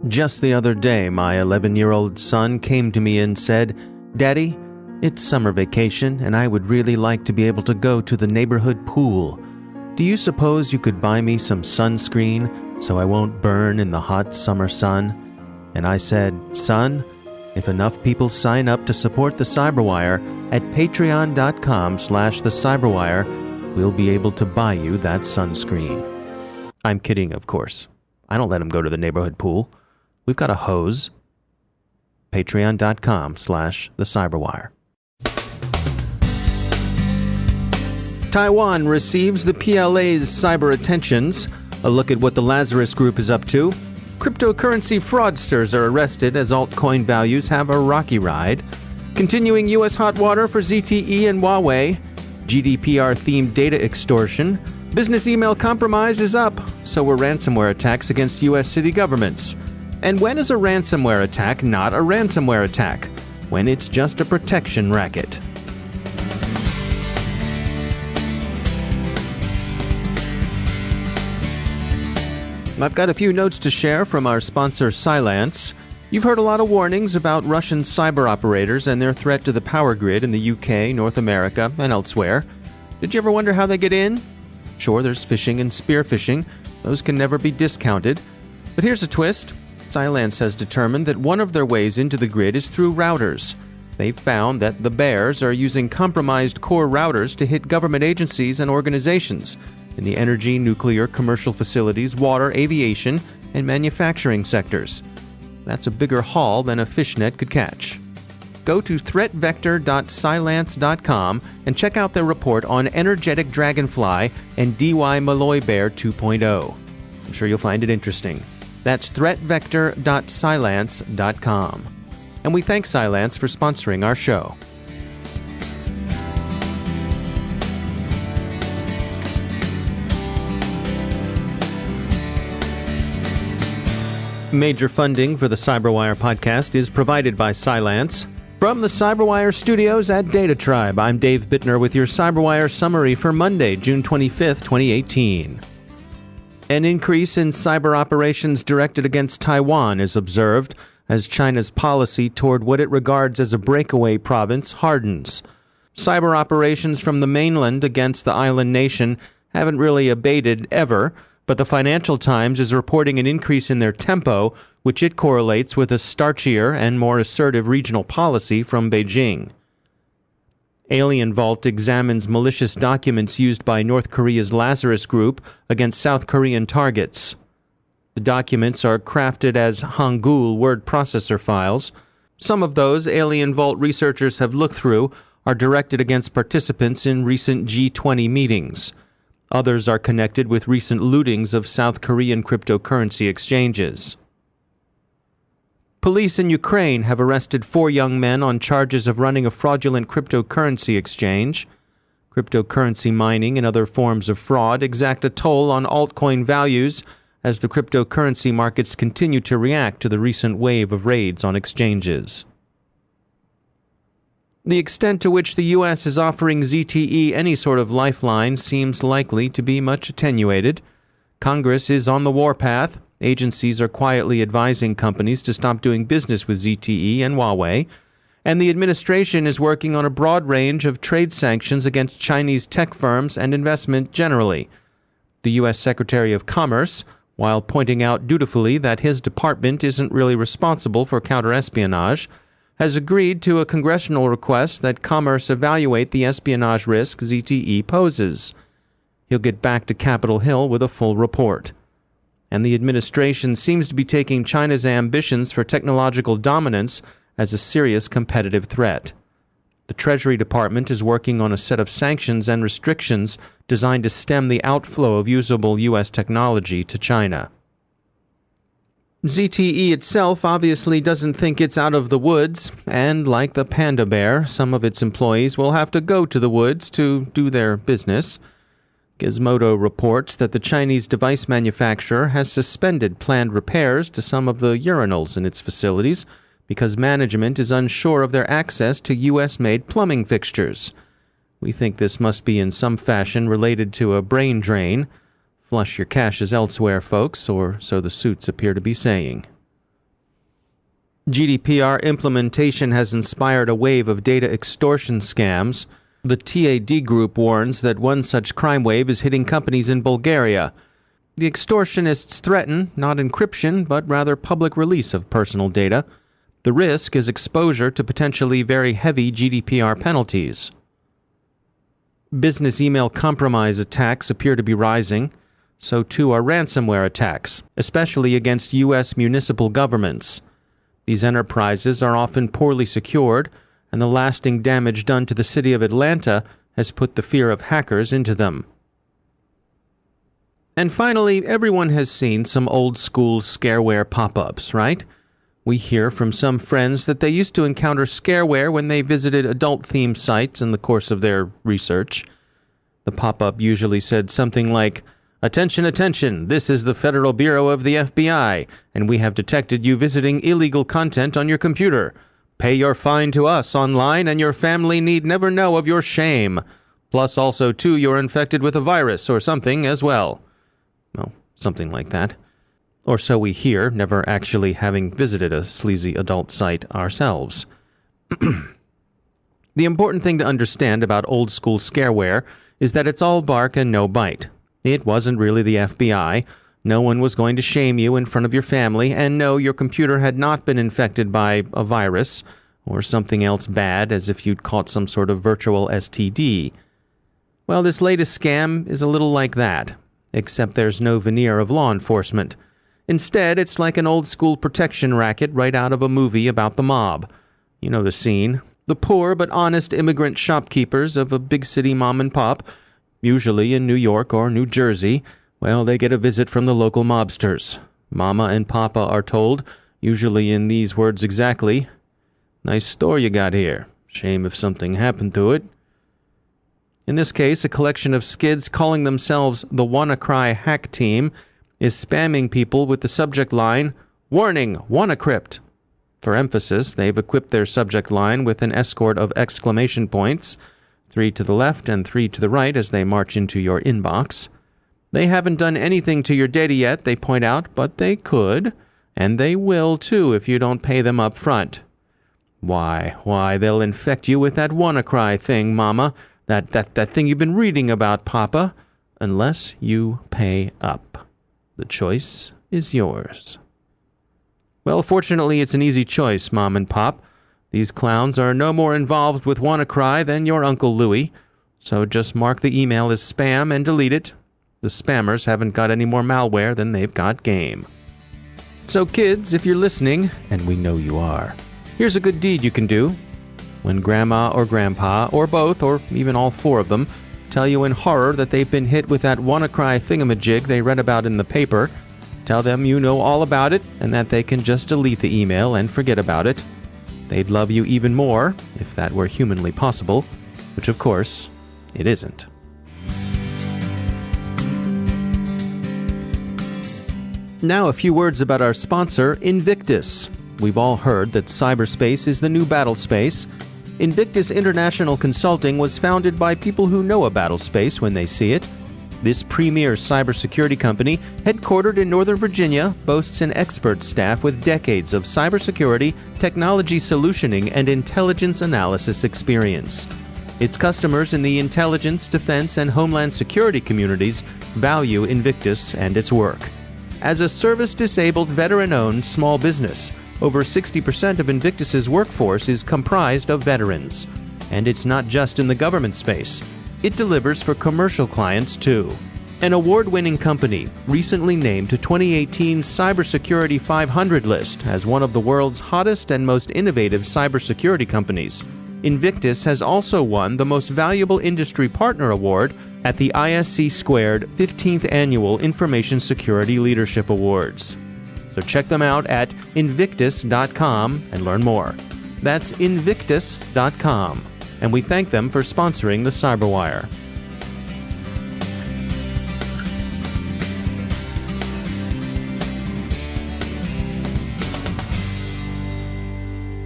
Just the other day, my 11-year-old son came to me and said, "Daddy, it's summer vacation and I would really like to be able to go to the neighborhood pool. Do you suppose you could buy me some sunscreen so I won't burn in the hot summer sun?" And I said, "Son, if enough people sign up to support the Cyberwire at patreon.com/thecyberwire, we'll be able to buy you that sunscreen." I'm kidding, of course. I don't let him go to the neighborhood pool. We've got a hose. Patreon.com/thecyberwire. Taiwan receives the PLA's cyber attentions. A look at what the Lazarus Group is up to. Cryptocurrency fraudsters are arrested as altcoin values have a rocky ride. Continuing U.S. hot water for ZTE and Huawei. GDPR-themed data extortion. Business email compromise is up. So were ransomware attacks against U.S. city governments. And when is a ransomware attack not a ransomware attack? When it's just a protection racket. I've got a few notes to share from our sponsor, Cylance. You've heard a lot of warnings about Russian cyber operators and their threat to the power grid in the UK, North America, and elsewhere. Did you ever wonder how they get in? Sure, there's phishing and spear phishing. Those can never be discounted. But here's a twist. Cylance has determined that one of their ways into the grid is through routers. They've found that the bears are using compromised core routers to hit government agencies and organizations in the energy, nuclear, commercial facilities, water, aviation, and manufacturing sectors. That's a bigger haul than a fishnet could catch. Go to threatvector.cylance.com and check out their report on energetic dragonfly and DY Malloy Bear 2.0. I'm sure you'll find it interesting. That's threatvector.cylance.com. And we thank Cylance for sponsoring our show. Major funding for the Cyberwire podcast is provided by Cylance. From the Cyberwire studios at Data Tribe, I'm Dave Bittner with your Cyberwire summary for Monday, June 25th, 2018. An increase in cyber operations directed against Taiwan is observed as China's policy toward what it regards as a breakaway province hardens. Cyber operations from the mainland against the island nation haven't really abated ever, but the Financial Times is reporting an increase in their tempo, which it correlates with a starchier and more assertive regional policy from Beijing. Alien Vault examines malicious documents used by North Korea's Lazarus Group against South Korean targets. The documents are crafted as Hangul word processor files. Some of those Alien Vault researchers have looked through are directed against participants in recent G20 meetings. Others are connected with recent lootings of South Korean cryptocurrency exchanges. Police in Ukraine have arrested 4 young men on charges of running a fraudulent cryptocurrency exchange. Cryptocurrency mining and other forms of fraud exact a toll on altcoin values as the cryptocurrency markets continue to react to the recent wave of raids on exchanges. The extent to which the U.S. is offering ZTE any sort of lifeline seems likely to be much attenuated. Congress is on the warpath. Agencies are quietly advising companies to stop doing business with ZTE and Huawei. And the administration is working on a broad range of trade sanctions against Chinese tech firms and investment generally. The U.S. Secretary of Commerce, while pointing out dutifully that his department isn't really responsible for counterespionage, has agreed to a congressional request that Commerce evaluate the espionage risk ZTE poses. He'll get back to Capitol Hill with a full report. And the administration seems to be taking China's ambitions for technological dominance as a serious competitive threat. The Treasury Department is working on a set of sanctions and restrictions designed to stem the outflow of usable U.S. technology to China. ZTE itself obviously doesn't think it's out of the woods, and like the panda bear, some of its employees will have to go to the woods to do their business. Gizmodo reports that the Chinese device manufacturer has suspended planned repairs to some of the urinals in its facilities because management is unsure of their access to U.S.-made plumbing fixtures. We think this must be in some fashion related to a brain drain. Flush your caches elsewhere, folks, or so the suits appear to be saying. GDPR implementation has inspired a wave of data extortion scams. The TAD group warns that one such crime wave is hitting companies in Bulgaria. The extortionists threaten not encryption, but rather public release of personal data. The risk is exposure to potentially very heavy GDPR penalties. Business email compromise attacks appear to be rising. So too are ransomware attacks, especially against U.S. municipal governments. These enterprises are often poorly secured, and the lasting damage done to the city of Atlanta has put the fear of hackers into them. And finally, everyone has seen some old-school scareware pop-ups, right? We hear from some friends that they used to encounter scareware when they visited adult-themed sites in the course of their research. The pop-up usually said something like, "Attention, attention, this is the Federal Bureau of the FBI, and we have detected you visiting illegal content on your computer. Pay your fine to us online, and your family need never know of your shame. Plus also, too, you're infected with a virus or something as well." Well, something like that. Or so we hear, never actually having visited a sleazy adult site ourselves. The important thing to understand about old-school scareware is that it's all bark and no bite. It wasn't really the FBI. No one was going to shame you in front of your family, and no, your computer had not been infected by a virus or something else bad, as if you'd caught some sort of virtual STD. Well, this latest scam is a little like that, except there's no veneer of law enforcement. Instead, it's like an old-school protection racket right out of a movie about the mob. You know the scene. The poor but honest immigrant shopkeepers of a big city mom and pop, usually in New York or New Jersey, well, they get a visit from the local mobsters. Mama and Papa are told, usually in these words exactly, "Nice store you got here. Shame if something happened to it." In this case, a collection of skids calling themselves the WannaCry hack team is spamming people with the subject line, "Warning, WannaCrypt." For emphasis, they've equipped their subject line with an escort of exclamation points, 3 to the left and 3 to the right as they march into your inbox. They haven't done anything to your data yet, they point out, but they could, and they will too if you don't pay them up front. Why, they'll infect you with that WannaCry thing, Mama, that thing you've been reading about, Papa, unless you pay up. The choice is yours. Well, fortunately, it's an easy choice, Mom and Pop. These clowns are no more involved with WannaCry than your Uncle Louie, so just mark the email as spam and delete it. The spammers haven't got any more malware than they've got game. So kids, if you're listening, and we know you are, here's a good deed you can do. When Grandma or Grandpa, or both, or even all 4 of them, tell you in horror that they've been hit with that WannaCry thingamajig they read about in the paper, tell them you know all about it and that they can just delete the email and forget about it. They'd love you even more, if that were humanly possible, which of course, it isn't. Now a few words about our sponsor, Invictus. We've all heard that cyberspace is the new battle space. Invictus International Consulting was founded by people who know a battle space when they see it. This premier cybersecurity company, headquartered in Northern Virginia, boasts an expert staff with decades of cybersecurity, technology solutioning, and intelligence analysis experience. Its customers in the intelligence, defense, and homeland security communities value Invictus and its work. As a service-disabled, veteran-owned small business, over 60% of Invictus's workforce is comprised of veterans. And it's not just in the government space. It delivers for commercial clients, too. An award-winning company, recently named to 2018's Cybersecurity 500 list as one of the world's hottest and most innovative cybersecurity companies, Invictus has also won the Most Valuable Industry Partner Award at the ISC Squared 15th Annual Information Security Leadership Awards. So check them out at invictus.com and learn more. That's invictus.com. And we thank them for sponsoring the Cyberwire.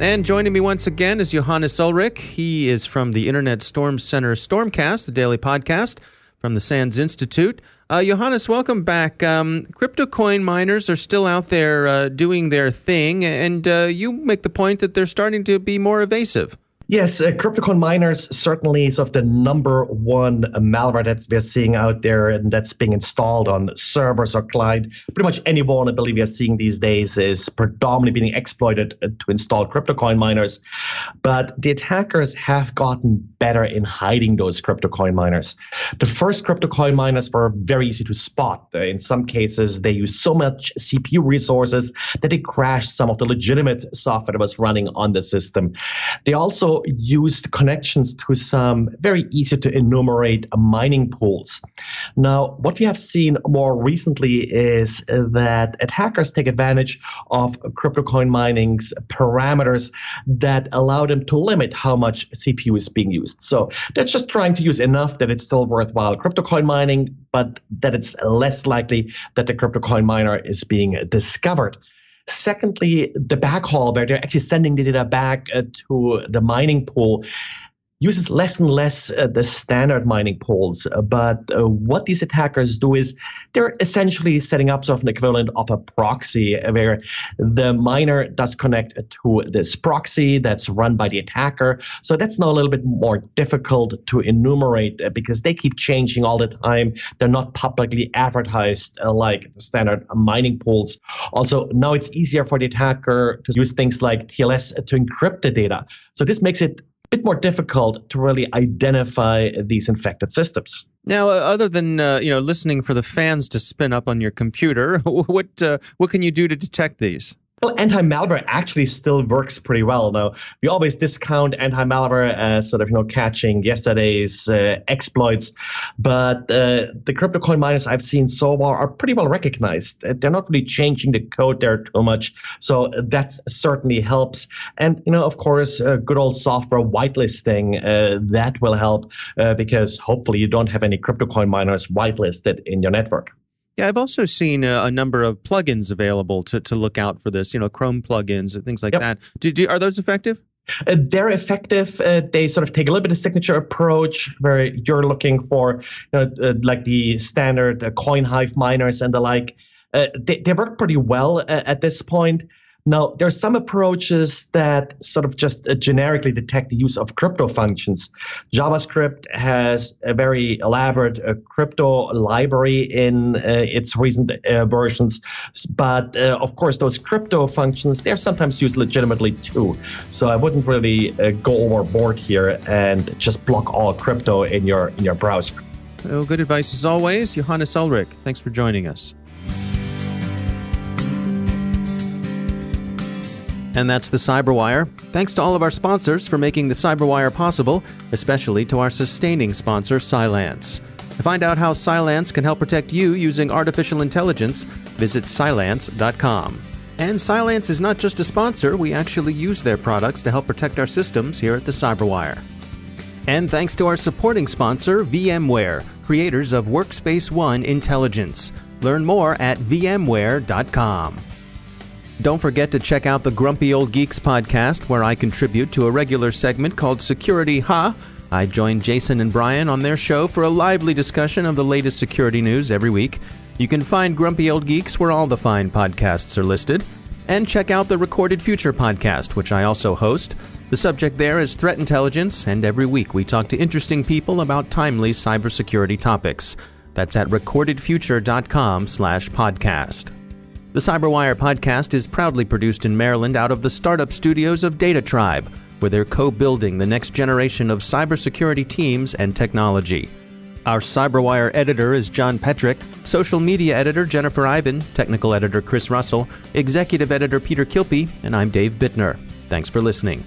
And joining me once again is Johannes Ulrich. He is from the Internet Storm Center Stormcast, the daily podcast from the SANS Institute. Johannes, welcome back. Crypto coin miners are still out there doing their thing, and you make the point that they're starting to be more evasive. Yes, cryptocurrency miners certainly is of the number one malware that we're seeing out there, and that's being installed on servers or client. Pretty much any vulnerability we are seeing these days is predominantly being exploited to install cryptocurrency miners. But the attackers have gotten better in hiding those cryptocurrency miners. The first cryptocurrency miners were very easy to spot. In some cases, they used so much CPU resources that they crashed some of the legitimate software that was running on the system. They also used connections to some very easy to enumerate mining pools. Now, what we have seen more recently is that attackers take advantage of cryptocurrency mining's parameters that allow them to limit how much CPU is being used. So they're just trying to use enough that it's still worthwhile cryptocurrency mining, but that it's less likely that the cryptocurrency miner is being discovered. Secondly, the backhaul, where they're actually sending the data back to the mining pool, uses less and less the standard mining pools. But what these attackers do is they're essentially setting up sort of an equivalent of a proxy where the miner does connect to this proxy that's run by the attacker. So that's now a little bit more difficult to enumerate because they keep changing all the time. They're not publicly advertised like the standard mining pools. Also, now it's easier for the attacker to use things like TLS to encrypt the data. So this makes it bit more difficult to really identify these infected systems. Now, other than listening for the fans to spin up on your computer, what can you do to detect these? Well, anti-malware actually still works pretty well. Now, we always discount anti-malware as sort of, catching yesterday's exploits, but the cryptocurrency miners I've seen so far are pretty well recognized. They're not really changing the code there too much, so that certainly helps. And, of course, good old software whitelisting, that will help because hopefully you don't have any cryptocurrency miners whitelisted in your network. Yeah, I've also seen a number of plugins available to look out for this, Chrome plugins and things like that. Are those effective? They're effective. They sort of take a little bit of signature approach where you're looking for, like the standard CoinHive miners and the like. They work pretty well at this point. Now, there's some approaches that sort of just generically detect the use of crypto functions. JavaScript has a very elaborate crypto library in its recent versions. But of course, those crypto functions, they're sometimes used legitimately too. So I wouldn't really go overboard here and just block all crypto in your browser. Well, good advice as always. Johannes Ulrich, thanks for joining us. And that's the Cyberwire. Thanks to all of our sponsors for making the Cyberwire possible, especially to our sustaining sponsor, Cylance. To find out how Cylance can help protect you using artificial intelligence, visit Cylance.com. And Cylance is not just a sponsor, we actually use their products to help protect our systems here at the Cyberwire. And thanks to our supporting sponsor, VMware, creators of Workspace ONE Intelligence. Learn more at vmware.com. Don't forget to check out the Grumpy Old Geeks podcast, where I contribute to a regular segment called Security Ha. I join Jason and Brian on their show for a lively discussion of the latest security news every week. You can find Grumpy Old Geeks where all the fine podcasts are listed. And check out the Recorded Future podcast, which I also host. The subject there is threat intelligence, and every week we talk to interesting people about timely cybersecurity topics. That's at recordedfuture.com/podcast. The Cyberwire podcast is proudly produced in Maryland out of the startup studios of Data Tribe, where they're co-building the next generation of cybersecurity teams and technology. Our Cyberwire editor is John Petrick, social media editor Jennifer Iben, technical editor Chris Russell, executive editor Peter Kilpie, and I'm Dave Bittner. Thanks for listening.